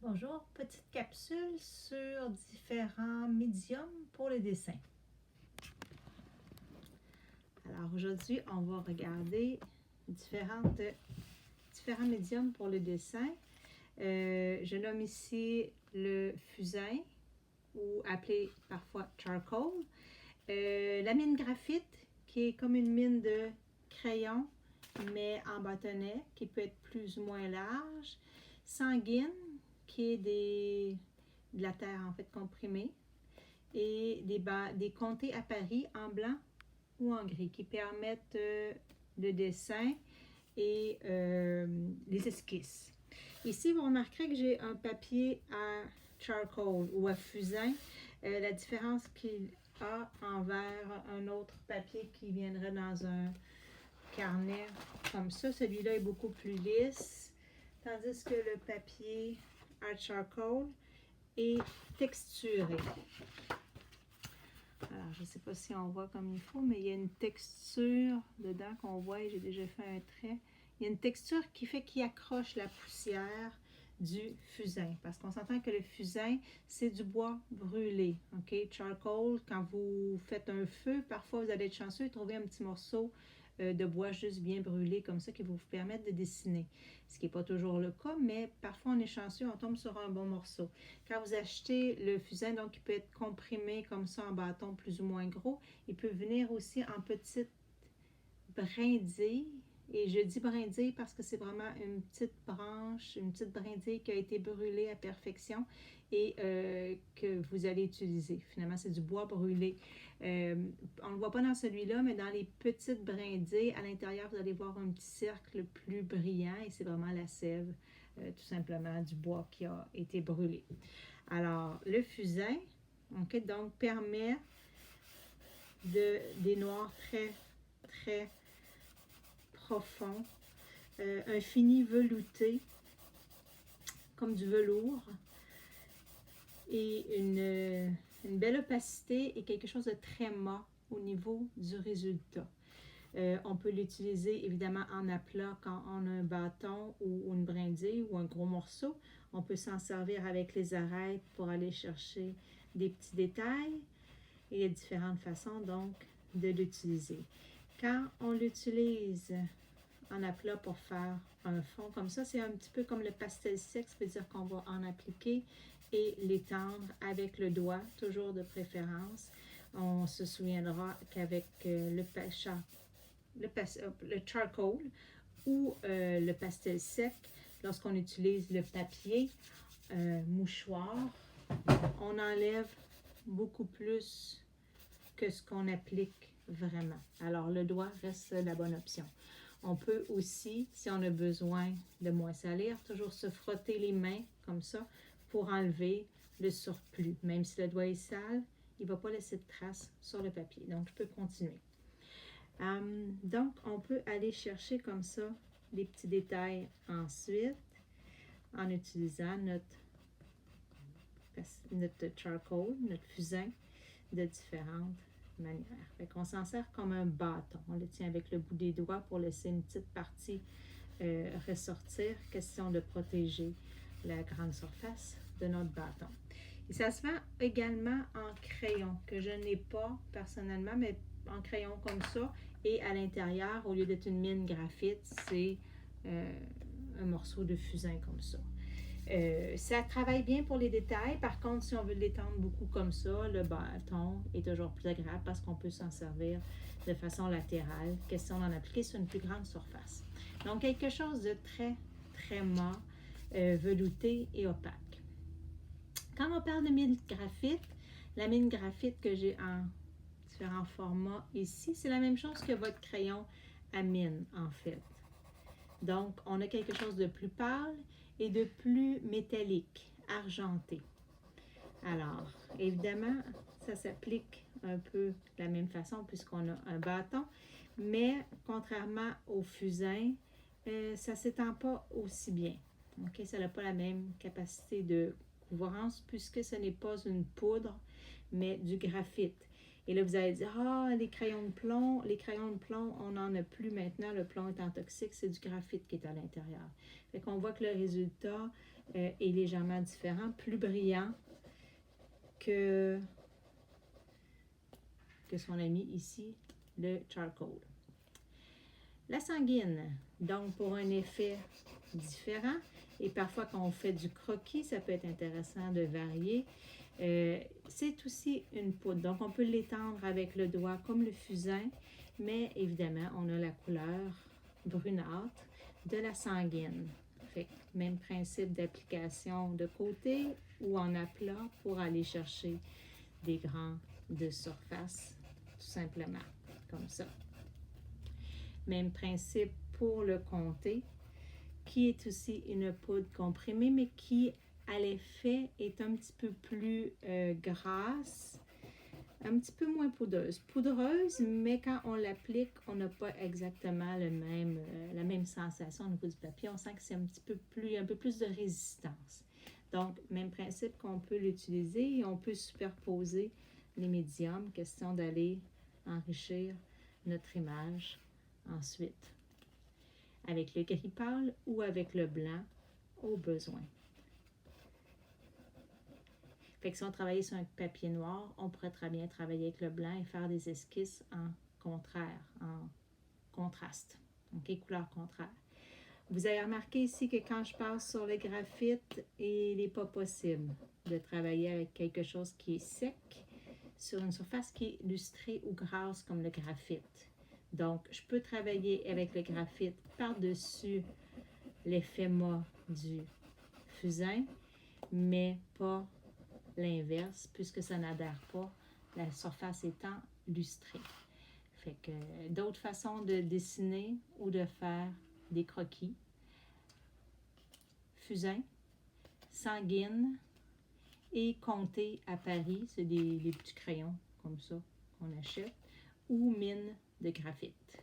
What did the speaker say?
Bonjour, petite capsule sur différents médiums pour le dessin. Alors aujourd'hui, on va regarder différents médiums pour le dessin. Je nomme ici le fusain ou appelé parfois charcoal. La mine graphite qui est comme une mine de crayon mais en bâtonnet qui peut être plus ou moins large. Sanguine qui est de la terre en fait comprimée, et des comtés à Paris en blanc ou en gris qui permettent le dessin et les esquisses. Ici, vous remarquerez que j'ai un papier à charcoal ou à fusain. La différence qu'il a envers un autre papier qui viendrait dans un carnet comme ça, celui-là est beaucoup plus lisse, tandis que le papier à charcoal est texturé. Alors, je ne sais pas si on voit comme il faut, mais il y a une texture dedans qu'on voit, et j'ai déjà fait un trait. Il y a une texture qui fait qu'il accroche la poussière du fusain, parce qu'on s'entend que le fusain, c'est du bois brûlé. OK? Charcoal, quand vous faites un feu, parfois vous allez être chanceux et trouver un petit morceau de bois juste bien brûlé comme ça qui va vous permettre de dessiner. Ce qui n'est pas toujours le cas, mais parfois on est chanceux, on tombe sur un bon morceau. Quand vous achetez le fusain, donc il peut être comprimé comme ça en bâton plus ou moins gros, il peut venir aussi en petites brindilles. Et je dis brindille parce que c'est vraiment une petite branche, une petite brindille qui a été brûlée à perfection et que vous allez utiliser. Finalement, c'est du bois brûlé. On ne le voit pas dans celui-là, mais dans les petites brindilles, à l'intérieur, vous allez voir un petit cercle plus brillant et c'est vraiment la sève, tout simplement, du bois qui a été brûlé. Alors, le fusain, okay, donc, permet des noirs très, très profond, un fini velouté, comme du velours, et une belle opacité et quelque chose de très mat au niveau du résultat. On peut l'utiliser évidemment en aplat quand on a un bâton ou une brindille ou un gros morceau. On peut s'en servir avec les arêtes pour aller chercher des petits détails. Il y a différentes façons donc de l'utiliser. Quand on l'utilise en aplat pour faire un fond comme ça, c'est un petit peu comme le pastel sec, c'est-à-dire qu'on va en appliquer et l'étendre avec le doigt, toujours de préférence. On se souviendra qu'avec le charcoal ou le pastel sec, lorsqu'on utilise le papier mouchoir, on enlève beaucoup plus que ce qu'on applique vraiment. Alors, le doigt reste la bonne option. On peut aussi, si on a besoin de moins salir, toujours se frotter les mains comme ça pour enlever le surplus. Même si le doigt est sale, il ne va pas laisser de traces sur le papier. Donc, je peux continuer. Donc, on peut aller chercher comme ça les petits détails ensuite en utilisant notre charcoal, notre fusain de différentes manière. Fait qu'on s'en sert comme un bâton. On le tient avec le bout des doigts pour laisser une petite partie ressortir. Question de protéger la grande surface de notre bâton. Et ça se vend également en crayon, que je n'ai pas personnellement, mais en crayon comme ça. Et à l'intérieur, au lieu d'être une mine graphite, c'est un morceau de fusain comme ça. Ça travaille bien pour les détails. Par contre, si on veut l'étendre beaucoup comme ça, le bâton est toujours plus agréable parce qu'on peut s'en servir de façon latérale, question d'en appliquer sur une plus grande surface. Donc, quelque chose de très, très mat, velouté et opaque. Quand on parle de mine graphite, la mine graphite que j'ai en différents formats ici, c'est la même chose que votre crayon à mine, en fait. Donc, on a quelque chose de plus pâle et de plus métallique, argenté. Alors, évidemment, ça s'applique un peu de la même façon puisqu'on a un bâton, mais contrairement au fusain, ça ne s'étend pas aussi bien. Okay? Ça n'a pas la même capacité de couvrance puisque ce n'est pas une poudre, mais du graphite. Et là, vous allez dire, les crayons de plomb, on n'en a plus maintenant, le plomb étant toxique, c'est du graphite qui est à l'intérieur. Fait qu'on voit que le résultat est légèrement différent, plus brillant que son ami ici, le charcoal. La sanguine, donc pour un effet différent, et parfois quand on fait du croquis, ça peut être intéressant de varier. C'est aussi une poudre, donc on peut l'étendre avec le doigt comme le fusain, mais évidemment, on a la couleur brunâtre de la sanguine. Fait que même principe d'application de côté ou en aplat pour aller chercher des grains de surface, tout simplement, comme ça. Même principe pour le comté, qui est aussi une poudre comprimée, mais qui, à l'effet, est un petit peu plus grasse, un petit peu moins poudreuse. Poudreuse, mais quand on l'applique, on n'a pas exactement la même sensation au niveau du papier. On sent que c'est un peu plus de résistance. Donc, même principe qu'on peut l'utiliser et on peut superposer les médiums, question d'aller enrichir notre image ensuite, avec le gris pâle ou avec le blanc au besoin. Fait que si on travaillait sur un papier noir, on pourrait très bien travailler avec le blanc et faire des esquisses en contraste. OK, couleur contraire. Vous avez remarqué ici que quand je passe sur le graphite, il n'est pas possible de travailler avec quelque chose qui est sec sur une surface qui est lustrée ou grasse comme le graphite. Donc, je peux travailler avec le graphite par-dessus l'effet mat du fusain, mais pas l'inverse, puisque ça n'adhère pas, la surface étant lustrée. Fait que d'autres façons de dessiner ou de faire des croquis. Fusain, sanguine et comté à Paris, c'est des petits crayons comme ça qu'on achète, ou mine de graphite.